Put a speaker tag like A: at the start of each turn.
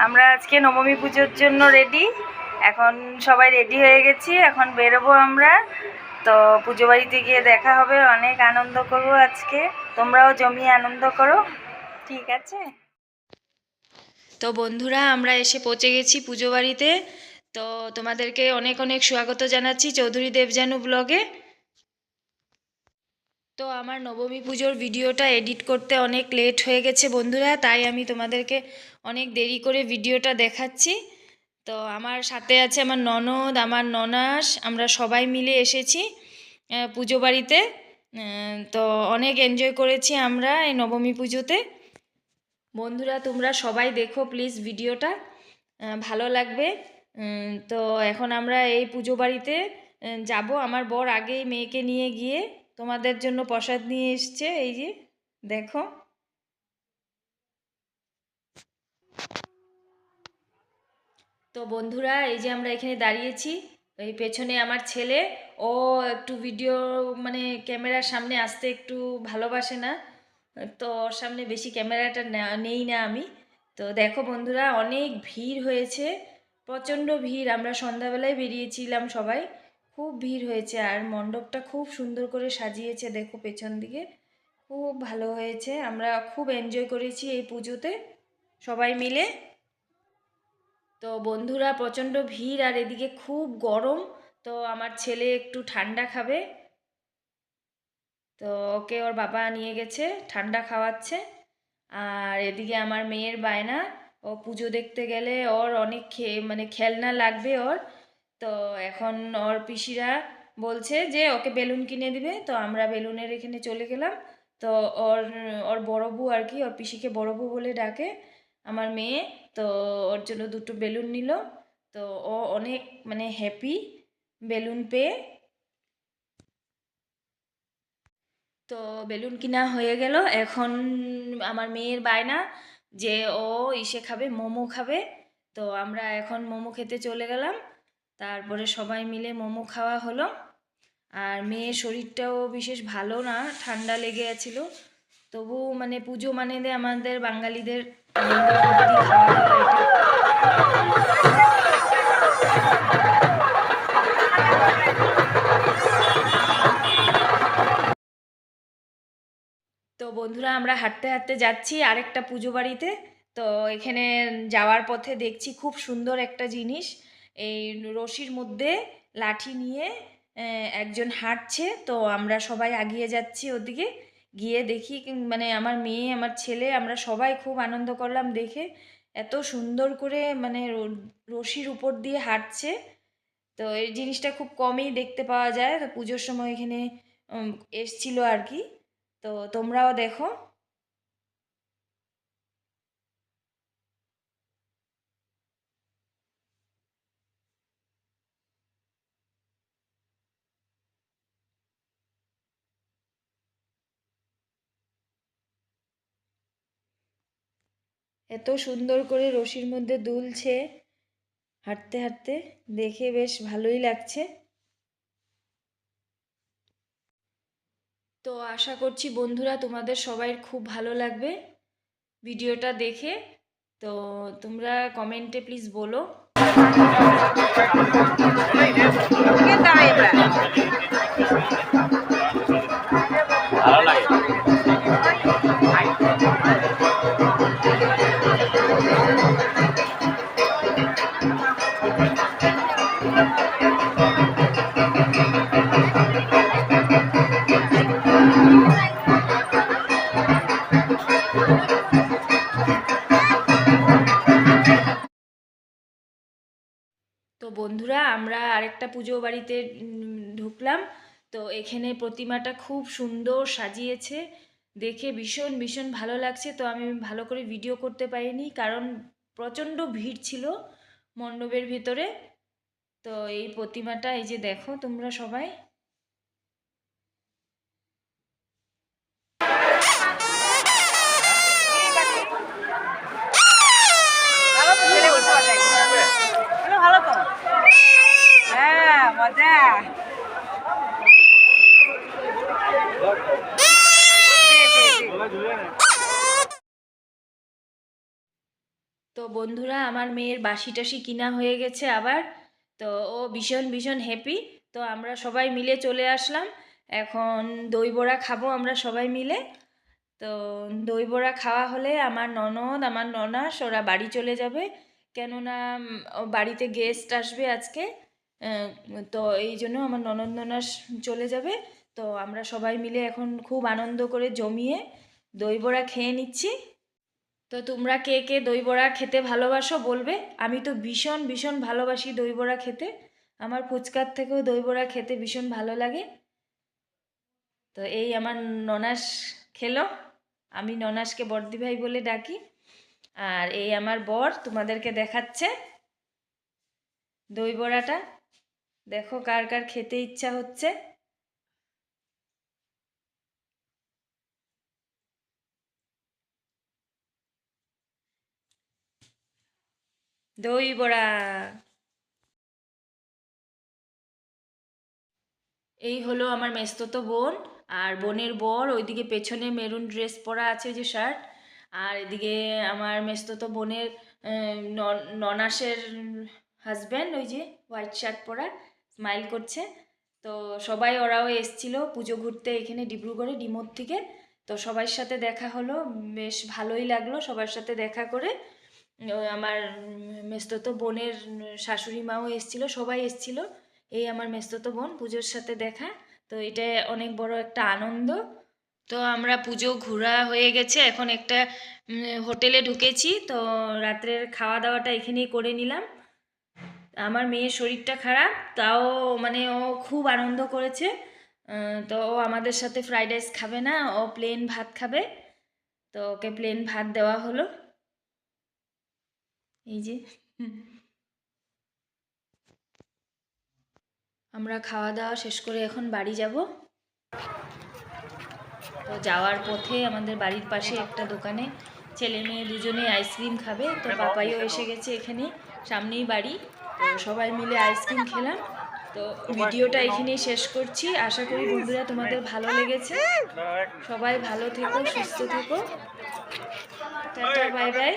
A: আমরা আজকে নবমী পুজোর জন্য রেডি। এখন সবাই রেডি হয়ে গেছি, এখন বেরোবো আমরা। তো পুজো বাড়িতে গিয়ে দেখা হবে, অনেক আনন্দ করবো আজকে। তোমরাও জমিয়ে আনন্দ করো, ঠিক আছে? তো বন্ধুরা, আমরা এসে পৌঁছে গেছি পুজো বাড়িতে। তো তোমাদেরকে অনেক অনেক স্বাগত জানাচ্ছি চৌধুরী দেবজানু ব্লগে। তো আমার নবমী পুজোর ভিডিওটা এডিট করতে অনেক লেট হয়ে গেছে বন্ধুরা, তাই আমি তোমাদেরকে অনেক দেরি করে ভিডিওটা দেখাচ্ছি। তো আমার সাথে আছে আমার ননদ, আমার ননাস, আমরা সবাই মিলে এসেছি পুজো বাড়িতে। তো অনেক এনজয় করেছি আমরা এই নবমী পুজোতে। বন্ধুরা, তোমরা সবাই দেখো প্লিজ ভিডিওটা, ভালো লাগবে। তো এখন আমরা এই পুজো বাড়িতে যাব। আমার বর আগেই মেয়েকে নিয়ে গিয়ে তোমাদের জন্য প্রসাদ নিয়ে এসছে, এই যে দেখো। তো বন্ধুরা, এই যে আমরা এখানে দাঁড়িয়েছি, এই পেছনে আমার ছেলে, ও একটু ভিডিও মানে ক্যামেরার সামনে আসতে একটু ভালোবাসে না, তো ওর সামনে বেশি ক্যামেরাটা নেই না আমি। তো দেখো বন্ধুরা, অনেক ভিড় হয়েছে, প্রচণ্ড ভিড়। আমরা সন্ধ্যাবেলায় বেরিয়েছিলাম সবাই, খুব ভিড় হয়েছে। আর মণ্ডপটা খুব সুন্দর করে সাজিয়েছে, দেখো পেছন দিকে, খুব ভালো হয়েছে। আমরা খুব এনজয় করেছি এই পুজোতে সবাই মিলে। তো বন্ধুরা, প্রচণ্ড ভিড় আর এদিকে খুব গরম। তো আমার ছেলে একটু ঠান্ডা খাবে, তো ওকে ওর বাবা নিয়ে গেছে, ঠান্ডা খাওয়াচ্ছে। আর এদিকে আমার মেয়ের বায়না, ও পুজো দেখতে গেলে ওর অনেক মানে খেলনা লাগবে ওর। তো এখন ওর পিসিরা বলছে যে ওকে বেলুন কিনে দিবে, তো আমরা বেলুনের এখানে চলে গেলাম। তো ওর ওর বড় বউ আর কি, ওর পিসিকে বড় বউ বলে ডাকে আমার মেয়ে। তো ওর জন্য দুটো বেলুন নিল। তো ও অনেক মানে হ্যাপি বেলুন পেয়ে। তো বেলুন কিনা হয়ে গেল। এখন আমার মেয়ের বায়না যে ও ইসে খাবে, মোমো খাবে। তো আমরা এখন মোমো খেতে চলে গেলাম। তারপরে সবাই মিলে মোমো খাওয়া হলো। আর মেয়ের শরীরটাও বিশেষ ভালো না, ঠান্ডা লেগে গেছিল। তবু মানে পুজো মানে আমাদের বাঙালিদের আনন্দ ফুর্তি খাওয়া দাওয়া এটা। তো বন্ধুরা, আমরা হাঁটতে হাঁটতে যাচ্ছি আরেকটা পুজো বাড়িতে। তো এখানে যাওয়ার পথে দেখছি খুব সুন্দর একটা জিনিস, এই রশির মধ্যে লাঠি নিয়ে একজন হাঁটছে। তো আমরা সবাই এগিয়ে যাচ্ছি ওদিকে, গিয়ে দেখি মানে আমার মেয়ে, আমার ছেলে, আমরা সবাই খুব আনন্দ করলাম দেখে। এত সুন্দর করে মানে রশির উপর দিয়ে হাঁটছে। তো এই জিনিসটা খুব কমই দেখতে পাওয়া যায়। তো পুজোর সময় এখানে এসছিল আর কি। তো তোমরাও দেখো। এত সুন্দর করে রশির মধ্যে দুলছে হাঁটতে হাঁটতে, দেখে বেশ ভালোই লাগছে। তো আশা করছি বন্ধুরা তোমাদের সবাই খুব ভালো লাগবে ভিডিওটা দেখে। তো তোমরা কমেন্টে প্লিজ বলো। তো বন্ধুরা, আমরা আরেকটা পুজো বাড়িতে ঢুকলাম। তো এখানে প্রতিমাটা খুব সুন্দর সাজিয়েছে, দেখে ভীষণ ভীষণ ভালো লাগছে। তো আমি ভালো করে ভিডিও করতে পারিনি, কারণ প্রচণ্ড ভিড় ছিল মণ্ডপের ভিতরে। তো এই প্রতিমাটা এই যে দেখো তোমরা সবাই। ভালো তো, হ্যাঁ মজা। তো তো বন্ধুরা, আমার মেয়ের বাসি টাসি কিনা হয়ে গেছে আবার। তো ও ভীষণ ভীষণ হ্যাপি। তো আমরা সবাই মিলে চলে আসলাম। এখন দই বড়া খাবো আমরা সবাই মিলে। তো দই বড়া খাওয়া হলে আমার ননদ, আমার ননাস ওরা বাড়ি চলে যাবে। কেননা ও বাড়িতে গেস্ট আসবে আজকে। আহ, তো এই জন্য আমার ননদ ননাস চলে যাবে। তো আমরা সবাই মিলে এখন খুব আনন্দ করে জমিয়ে দই বড়া খেয়ে নিচ্ছি। তো তোমরা কে কে দই বড়া খেতে ভালোবাসো বলবে। আমি তো ভীষণ ভীষণ ভালোবাসি দই বড়া খেতে। আমার ফুচকার থেকেও দই বড়া খেতে ভীষণ ভালো লাগে। তো এই আমার ননাস খেলো। আমি ননাসকে বড়দি ভাই বলে ডাকি। আর এই আমার বর তোমাদেরকে দেখাচ্ছে দই বড়াটা। দেখো কার কার খেতে ইচ্ছা হচ্ছে। দই বড়া। এই হলো আমার মেসতুতো বোন। আর বোনের বর ওইদিকে পেছনে মেরুন ড্রেস পরা আছে, ওই যে শার্ট। আর এদিকে আমার মেসতুতো বোনের ননাসের হাজব্যান্ড, ওই যে হোয়াইট শার্ট পরা, স্মাইল করছে। তো সবাই ওরাও এসছিল পুজো ঘুরতে এখানে ডিব্রুগড়ে ডিমোর থেকে। তো সবার সাথে দেখা হলো, বেশ ভালোই লাগলো সবার সাথে দেখা করে। আমার মেসতুতো বোনের শাশুড়ি মাও এসছিল, সবাই এসছিল। এই আমার মেসতুতো বোন, পুজোর সাথে দেখা। তো এটা অনেক বড় একটা আনন্দ। তো আমরা পুজো ঘোরা হয়ে গেছে, এখন একটা হোটেলে ঢুকেছি। তো রাত্রের খাওয়া দাওয়াটা এখানেই করে নিলাম। আমার মেয়ের শরীরটা খারাপ, তাও মানে ও খুব আনন্দ করেছে। তো ও আমাদের সাথে ফ্রাইড রাইস খাবে না, ও প্লেন ভাত খাবে। তো ওকে প্লেন ভাত দেওয়া হলো। এই যে আমরা খাওয়া দাওয়া শেষ করে এখন বাড়ি যাব। তো যাওয়ার পথে আমাদের বাড়ির পাশে একটা দোকানে ছেলে মেয়ে দুজনে আইসক্রিম খাবে। তো পাপাইও এসে গেছে এখানে, সামনেই বাড়ি। তো সবাই মিলে আইসক্রিম খেলাম। তো ভিডিওটা এখানেই শেষ করছি। আশা করি বন্ধুরা তোমাদের ভালো লেগেছে। সবাই ভালো থেকো, সুস্থ থেকো। Tata, bye bye.